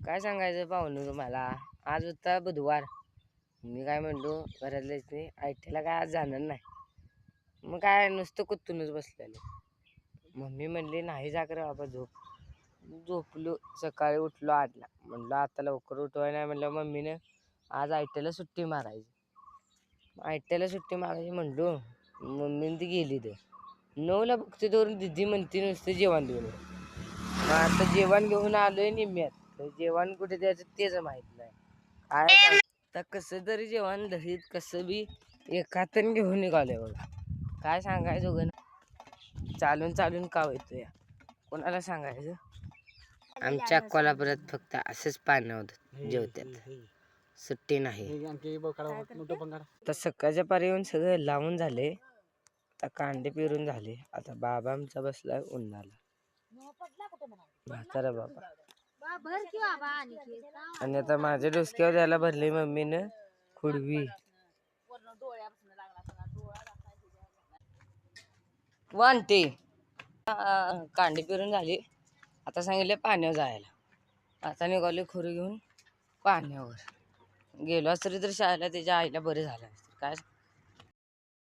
काय सांगायचं पाहुणे तुम्हाला. आज होता बुधवार. मी काय म्हणलो घरातलेच नाही आयटीला काय आज जाणार नाही. मग काय नुसतं कुत्तूनच बसलेलो. मम्मी म्हणली नाही जाकर बाबा झोप. झोपलो. सकाळी उठलो 8ला. म्हणलं आता लवकर उठवाय नाही म्हणलं मम्मीनं आज आयटीला सुट्टी मारायची. आयटीला सुट्टी मारायची म्हणलो. मम्मीने ती गेली तर 9ला बघते धरून दिदी म्हणते नुसतं जेवण देऊन. मग आता जेवण घेऊन आलोय निम्म्यात. तर जेवण कुठे द्यायचं तेच माहित नाही. काय सांग आता कसं तरी जेवण धरीत कसं बी एकातून घेऊन निघालोय बघा. काय सांगायचं उगं चालून चालून काव येतो या. कोणाला सांगायचं. आमच्या कोल्हापुरात फक्त असंच पाणी होतं जेवत्यात. सुट्टी नाही. आता सकाळच्या पारी येऊन सगळं लावून झाले. आता कांदे पेरून झाले. आता बाबा आमचा बसलाय उन्हाला. म्हातारा बाबा. आणि आता माझ्या डोसक्यावर द्यायला भरली मम्मीनं खुडवी. वांटे कांदे पेरून झाली. आता सांगितले पाण्यावर जायला. आता निघाले खोरी घेऊन पाण्यावर. गेलो असतरी तर शाळेला त्याच्या आईला बरं झालं. काय